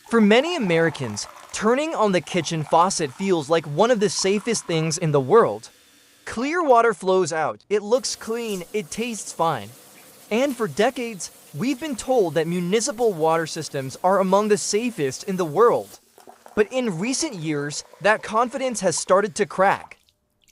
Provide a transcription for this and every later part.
For many Americans, turning on the kitchen faucet feels like one of the safest things in the world. Clear water flows out, it looks clean, it tastes fine. And for decades, we've been told that municipal water systems are among the safest in the world. But in recent years, that confidence has started to crack.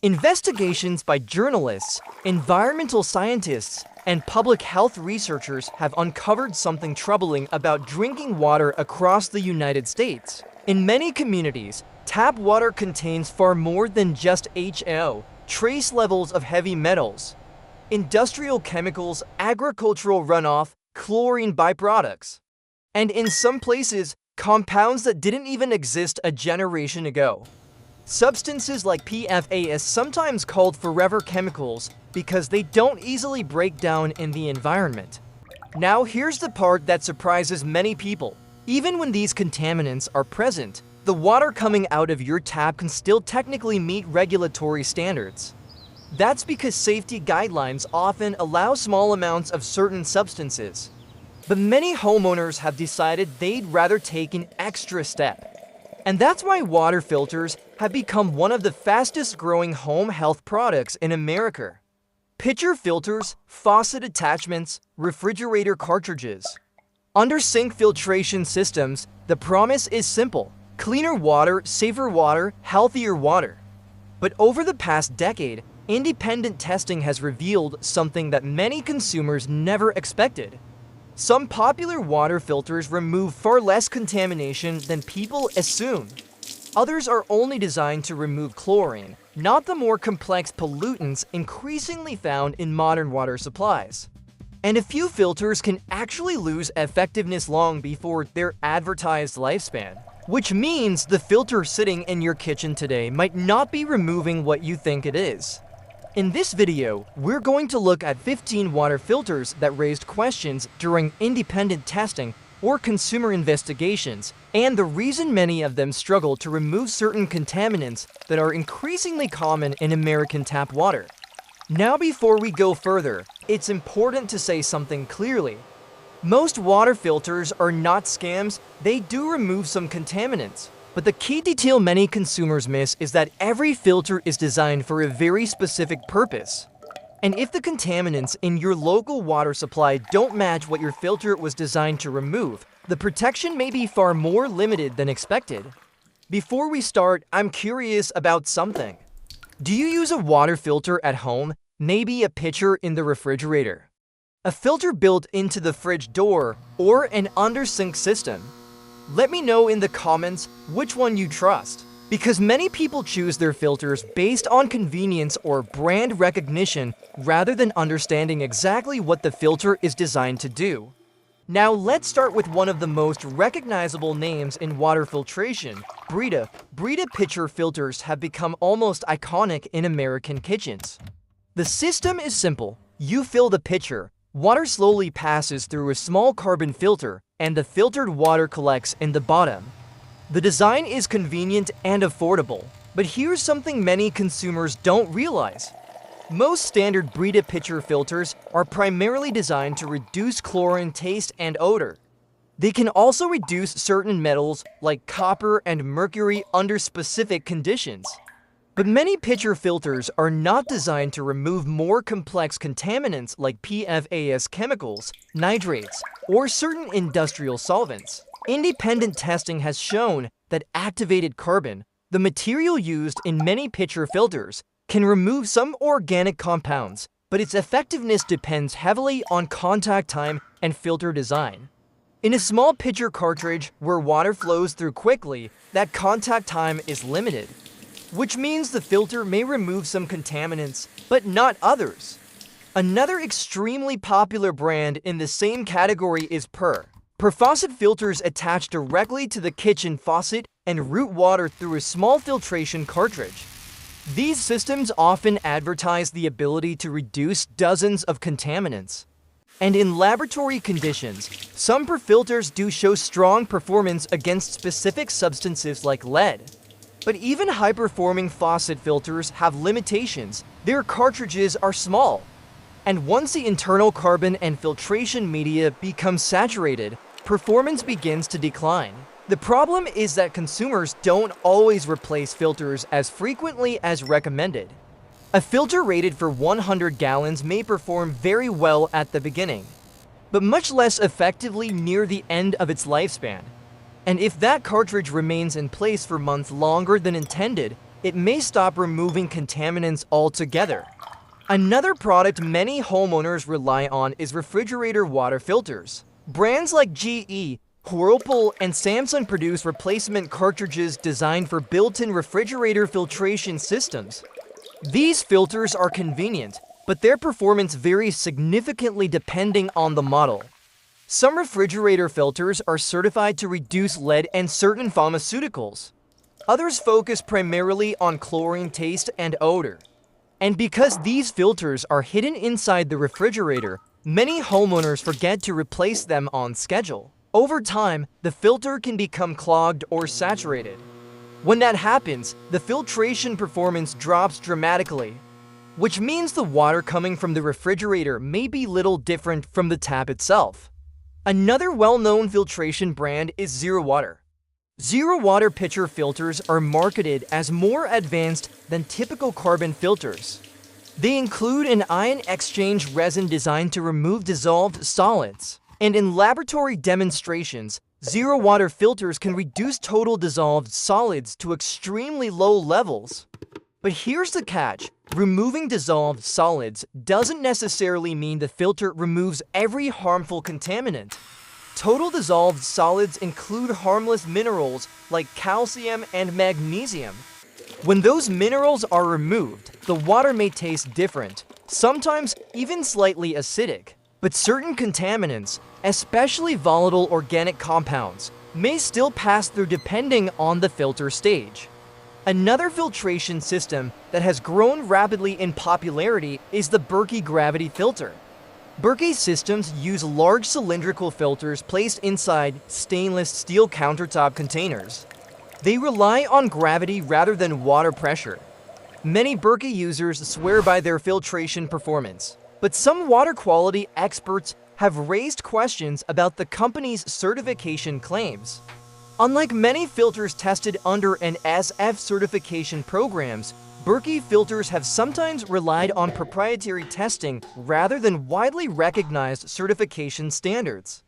Investigations by journalists, environmental scientists, and public health researchers have uncovered something troubling about drinking water across the United States. In many communities, tap water contains far more than just HO, trace levels of heavy metals, industrial chemicals, agricultural runoff, chlorine byproducts, and in some places, compounds that didn't even exist a generation ago. Substances like PFAS, sometimes called forever chemicals, because they don't easily break down in the environment. Now here's the part that surprises many people. Even when these contaminants are present, the water coming out of your tap can still technically meet regulatory standards. That's because safety guidelines often allow small amounts of certain substances. But many homeowners have decided they'd rather take an extra step. And that's why water filters have become one of the fastest growing home health products in America. Pitcher filters, faucet attachments, refrigerator cartridges. Under sink filtration systems, the promise is simple: cleaner water, safer water, healthier water. But over the past decade, independent testing has revealed something that many consumers never expected. Some popular water filters remove far less contamination than people assume. Others are only designed to remove chlorine, not the more complex pollutants increasingly found in modern water supplies. And a few filters can actually lose effectiveness long before their advertised lifespan, which means the filter sitting in your kitchen today might not be removing what you think it is. In this video, we're going to look at 15 water filters that raised questions during independent testing or consumer investigations, and the reason many of them struggle to remove certain contaminants that are increasingly common in American tap water. Now, before we go further, it's important to say something clearly. Most water filters are not scams. They do remove some contaminants. But the key detail many consumers miss is that every filter is designed for a very specific purpose. And if the contaminants in your local water supply don't match what your filter was designed to remove, the protection may be far more limited than expected. Before we start, I'm curious about something. Do you use a water filter at home? Maybe a pitcher in the refrigerator, a filter built into the fridge door, or an under-sink system? Let me know in the comments which one you trust, because many people choose their filters based on convenience or brand recognition rather than understanding exactly what the filter is designed to do. Now let's start with one of the most recognizable names in water filtration, Brita. Brita pitcher filters have become almost iconic in American kitchens. The system is simple. You fill the pitcher, water slowly passes through a small carbon filter, and the filtered water collects in the bottom. The design is convenient and affordable, but here's something many consumers don't realize. Most standard Brita pitcher filters are primarily designed to reduce chlorine taste and odor. They can also reduce certain metals like copper and mercury under specific conditions. But many pitcher filters are not designed to remove more complex contaminants like PFAS chemicals, nitrates, or certain industrial solvents. Independent testing has shown that activated carbon, the material used in many pitcher filters, can remove some organic compounds, but its effectiveness depends heavily on contact time and filter design. In a small pitcher cartridge where water flows through quickly, that contact time is limited, which means the filter may remove some contaminants, but not others. Another extremely popular brand in the same category is Per. Per faucet filters attach directly to the kitchen faucet and route water through a small filtration cartridge. These systems often advertise the ability to reduce dozens of contaminants. And in laboratory conditions, some Per filters do show strong performance against specific substances like lead. But even high-performing faucet filters have limitations. Their cartridges are small. And once the internal carbon and filtration media become saturated, performance begins to decline. The problem is that consumers don't always replace filters as frequently as recommended. A filter rated for 100 gallons may perform very well at the beginning, but much less effectively near the end of its lifespan. And if that cartridge remains in place for months longer than intended, it may stop removing contaminants altogether. Another product many homeowners rely on is refrigerator water filters. Brands like GE, Whirlpool, and Samsung produce replacement cartridges designed for built-in refrigerator filtration systems. These filters are convenient, but their performance varies significantly depending on the model. Some refrigerator filters are certified to reduce lead and certain pharmaceuticals. Others focus primarily on chlorine taste and odor. And because these filters are hidden inside the refrigerator, many homeowners forget to replace them on schedule. Over time, the filter can become clogged or saturated. When that happens, the filtration performance drops dramatically, which means the water coming from the refrigerator may be little different from the tap itself. Another well-known filtration brand is Zero Water. Zero Water pitcher filters are marketed as more advanced than typical carbon filters. They include an ion exchange resin designed to remove dissolved solids. And in laboratory demonstrations, Zero Water filters can reduce total dissolved solids to extremely low levels. But here's the catch. Removing dissolved solids doesn't necessarily mean the filter removes every harmful contaminant. Total dissolved solids include harmless minerals like calcium and magnesium. When those minerals are removed, the water may taste different, sometimes even slightly acidic. But certain contaminants, especially volatile organic compounds, may still pass through depending on the filter stage. Another filtration system that has grown rapidly in popularity is the Berkey Gravity Filter. Berkey systems use large cylindrical filters placed inside stainless steel countertop containers. They rely on gravity rather than water pressure. Many Berkey users swear by their filtration performance, but some water quality experts have raised questions about the company's certification claims. Unlike many filters tested under an SF certification programs, Berkey filters have sometimes relied on proprietary testing rather than widely recognized certification standards.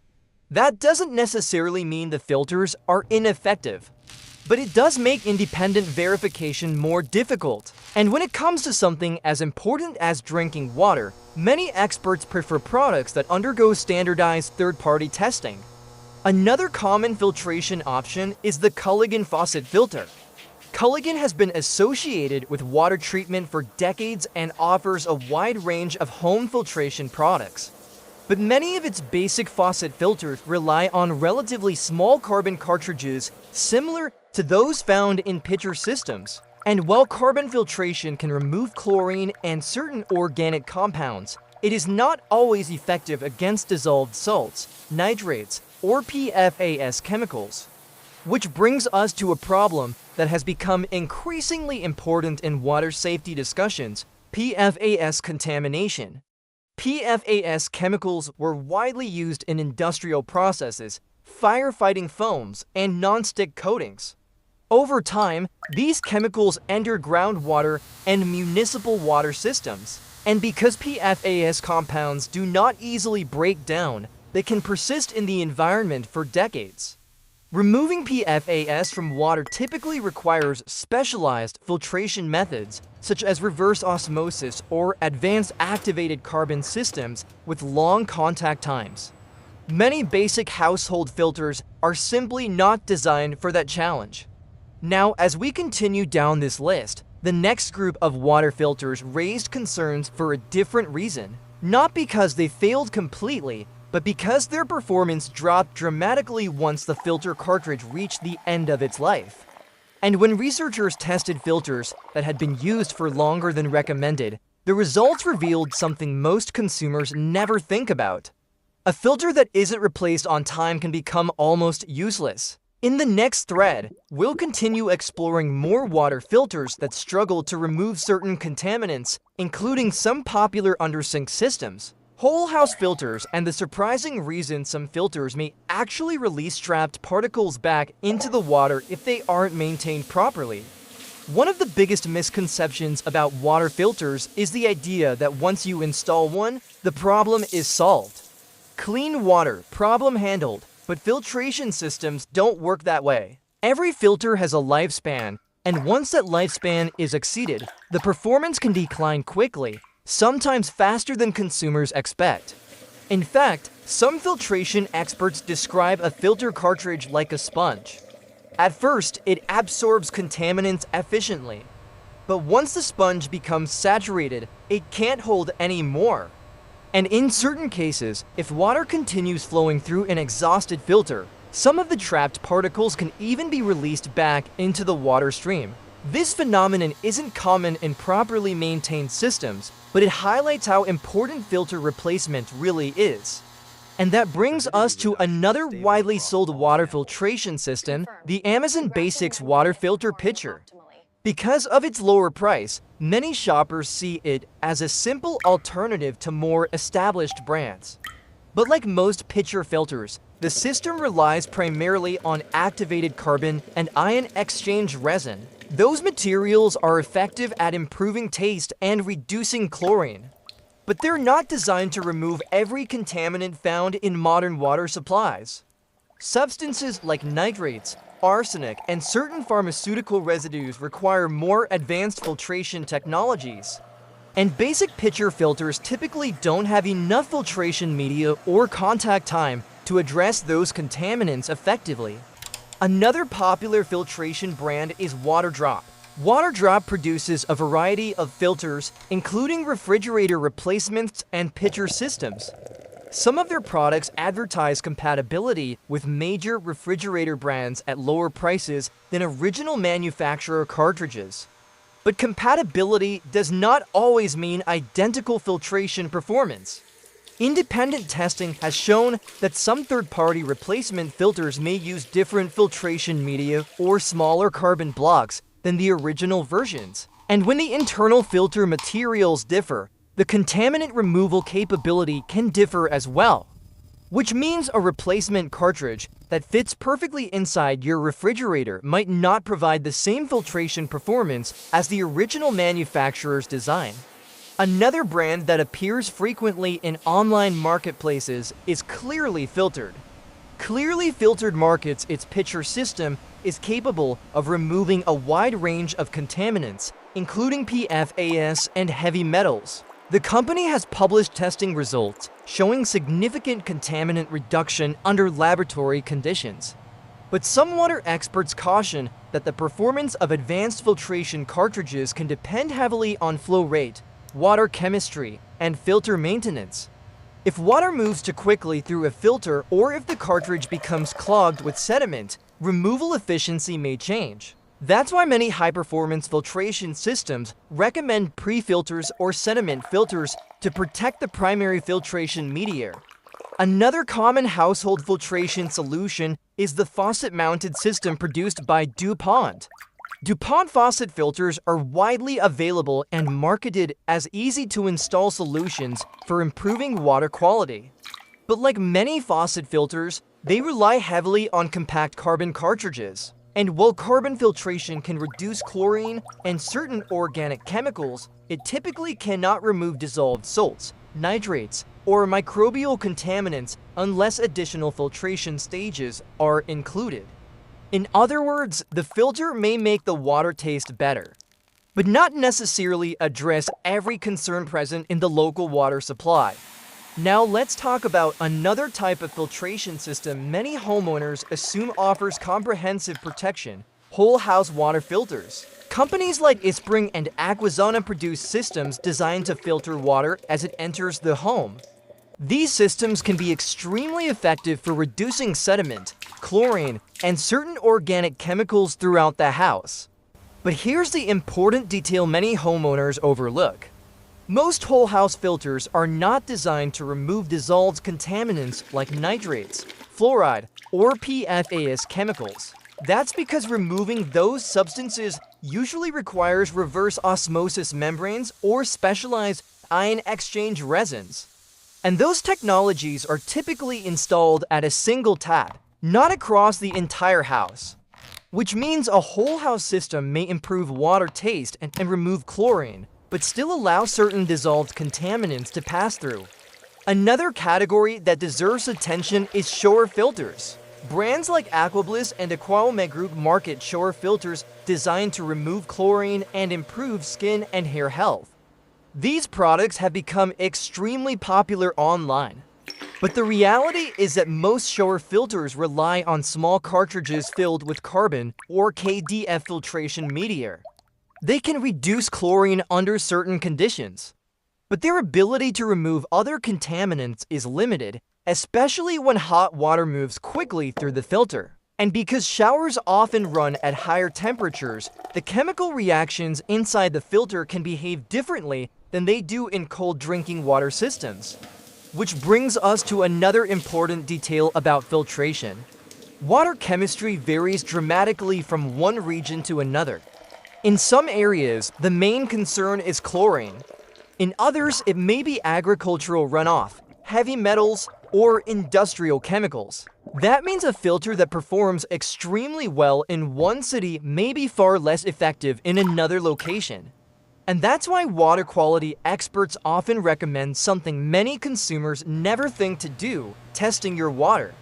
That doesn't necessarily mean the filters are ineffective, but it does make independent verification more difficult. And when it comes to something as important as drinking water, many experts prefer products that undergo standardized third-party testing. Another common filtration option is the Culligan faucet filter. Culligan has been associated with water treatment for decades and offers a wide range of home filtration products. But many of its basic faucet filters rely on relatively small carbon cartridges similar to those found in pitcher systems. And while carbon filtration can remove chlorine and certain organic compounds, it is not always effective against dissolved salts, nitrates, or PFAS chemicals. Which brings us to a problem that has become increasingly important in water safety discussions: PFAS contamination. PFAS chemicals were widely used in industrial processes, firefighting foams, and non-stick coatings. Over time, these chemicals entered groundwater and municipal water systems. And because PFAS compounds do not easily break down, they can persist in the environment for decades. Removing PFAS from water typically requires specialized filtration methods, such as reverse osmosis or advanced activated carbon systems with long contact times. Many basic household filters are simply not designed for that challenge. Now, as we continue down this list, the next group of water filters raised concerns for a different reason. Not because they failed completely, but because their performance dropped dramatically once the filter cartridge reached the end of its life. And when researchers tested filters that had been used for longer than recommended, the results revealed something most consumers never think about. A filter that isn't replaced on time can become almost useless. In the next thread, we'll continue exploring more water filters that struggle to remove certain contaminants, including some popular undersink systems. Whole house filters and the surprising reason some filters may actually release trapped particles back into the water if they aren't maintained properly. One of the biggest misconceptions about water filters is the idea that once you install one, the problem is solved. Clean water, problem handled, but filtration systems don't work that way. Every filter has a lifespan, and once that lifespan is exceeded, the performance can decline quickly, sometimes faster than consumers expect. In fact, some filtration experts describe a filter cartridge like a sponge. At first, it absorbs contaminants efficiently. But once the sponge becomes saturated, it can't hold any more. And in certain cases, if water continues flowing through an exhausted filter, some of the trapped particles can even be released back into the water stream. This phenomenon isn't common in properly maintained systems, but it highlights how important filter replacement really is. And that brings us to another widely sold water filtration system, the Amazon Basics Water Filter Pitcher. Because of its lower price, many shoppers see it as a simple alternative to more established brands. But like most pitcher filters, the system relies primarily on activated carbon and ion exchange resin. Those materials are effective at improving taste and reducing chlorine. But they're not designed to remove every contaminant found in modern water supplies. Substances like nitrates, arsenic, and certain pharmaceutical residues require more advanced filtration technologies. And basic pitcher filters typically don't have enough filtration media or contact time to address those contaminants effectively. Another popular filtration brand is WaterDrop. WaterDrop produces a variety of filters, including refrigerator replacements and pitcher systems. Some of their products advertise compatibility with major refrigerator brands at lower prices than original manufacturer cartridges. But compatibility does not always mean identical filtration performance. Independent testing has shown that some third-party replacement filters may use different filtration media or smaller carbon blocks than the original versions. And when the internal filter materials differ, the contaminant removal capability can differ as well. Which means a replacement cartridge that fits perfectly inside your refrigerator might not provide the same filtration performance as the original manufacturer's design. Another brand that appears frequently in online marketplaces is Clearly Filtered. Clearly Filtered markets its pitcher system is capable of removing a wide range of contaminants, including PFAS and heavy metals. The company has published testing results showing significant contaminant reduction under laboratory conditions. But some water experts caution that the performance of advanced filtration cartridges can depend heavily on flow rate, water chemistry, and filter maintenance. If water moves too quickly through a filter or if the cartridge becomes clogged with sediment, removal efficiency may change. That's why many high-performance filtration systems recommend pre-filters or sediment filters to protect the primary filtration media. Another common household filtration solution is the faucet-mounted system produced by DuPont. DuPont faucet filters are widely available and marketed as easy-to-install solutions for improving water quality. But like many faucet filters, they rely heavily on compact carbon cartridges. And while carbon filtration can reduce chlorine and certain organic chemicals, it typically cannot remove dissolved salts, nitrates, or microbial contaminants unless additional filtration stages are included. In other words, the filter may make the water taste better, but not necessarily address every concern present in the local water supply. Now let's talk about another type of filtration system many homeowners assume offers comprehensive protection: whole house water filters. Companies like Ispring and Aquasana produce systems designed to filter water as it enters the home. These systems can be extremely effective for reducing sediment, chlorine, and certain organic chemicals throughout the house. But here's the important detail many homeowners overlook. Most whole house filters are not designed to remove dissolved contaminants like nitrates, fluoride, or PFAS chemicals. That's because removing those substances usually requires reverse osmosis membranes or specialized ion exchange resins. And those technologies are typically installed at a single tap, not across the entire house. Which means a whole house system may improve water taste and remove chlorine, but still allow certain dissolved contaminants to pass through. Another category that deserves attention is shower filters. Brands like Aquabliss and Aquaome Group market shower filters designed to remove chlorine and improve skin and hair health. These products have become extremely popular online. But the reality is that most shower filters rely on small cartridges filled with carbon or KDF filtration media. They can reduce chlorine under certain conditions, but their ability to remove other contaminants is limited, especially when hot water moves quickly through the filter. And because showers often run at higher temperatures, the chemical reactions inside the filter can behave differently than they do in cold drinking water systems. Which brings us to another important detail about filtration. Water chemistry varies dramatically from one region to another. In some areas, the main concern is chlorine. In others, it may be agricultural runoff, heavy metals, or industrial chemicals. That means a filter that performs extremely well in one city may be far less effective in another location. And that's why water quality experts often recommend something many consumers never think to do: testing your water.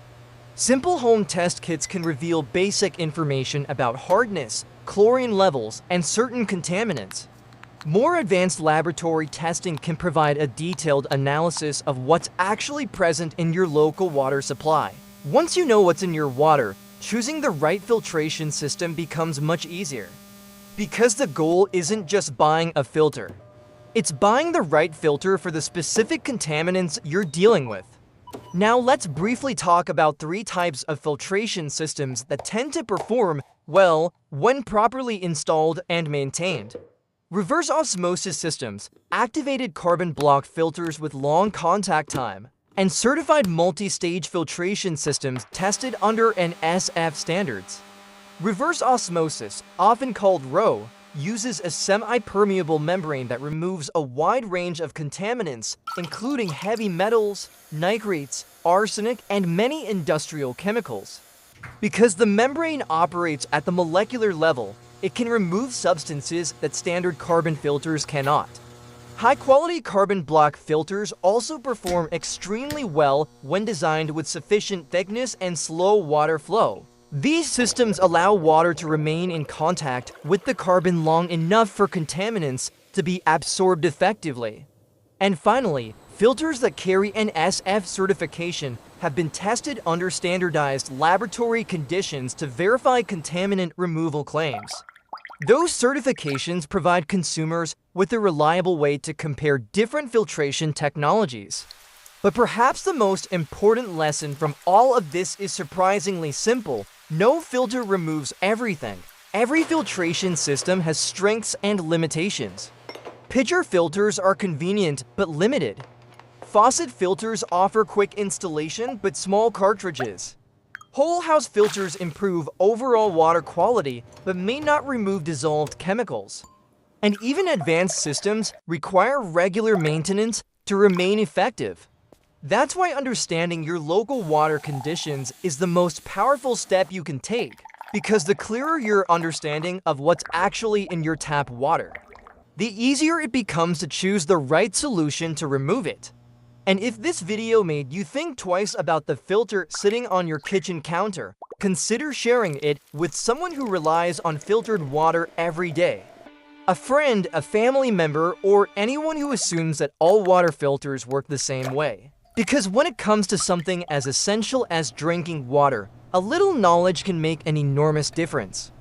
Simple home test kits can reveal basic information about hardness, chlorine levels, and certain contaminants. More advanced laboratory testing can provide a detailed analysis of what's actually present in your local water supply. Once you know what's in your water, choosing the right filtration system becomes much easier. Because the goal isn't just buying a filter. It's buying the right filter for the specific contaminants you're dealing with. Now let's briefly talk about 3 types of filtration systems that tend to perform well when properly installed and maintained. Reverse osmosis systems, activated carbon block filters with long contact time, and certified multi-stage filtration systems tested under NSF standards. Reverse osmosis, often called RO, uses a semi-permeable membrane that removes a wide range of contaminants, including heavy metals, nitrates, arsenic, and many industrial chemicals. Because the membrane operates at the molecular level, it can remove substances that standard carbon filters cannot. High-quality carbon block filters also perform extremely well when designed with sufficient thickness and slow water flow. These systems allow water to remain in contact with the carbon long enough for contaminants to be absorbed effectively. And finally, filters that carry an SF certification have been tested under standardized laboratory conditions to verify contaminant removal claims. Those certifications provide consumers with a reliable way to compare different filtration technologies. But perhaps the most important lesson from all of this is surprisingly simple. No filter removes everything. Every filtration system has strengths and limitations. Pitcher filters are convenient but limited. Faucet filters offer quick installation but small cartridges. Whole house filters improve overall water quality but may not remove dissolved chemicals. And even advanced systems require regular maintenance to remain effective. That's why understanding your local water conditions is the most powerful step you can take, because the clearer your understanding of what's actually in your tap water, the easier it becomes to choose the right solution to remove it. And if this video made you think twice about the filter sitting on your kitchen counter, consider sharing it with someone who relies on filtered water every day. A friend, a family member, or anyone who assumes that all water filters work the same way. Because when it comes to something as essential as drinking water, a little knowledge can make an enormous difference.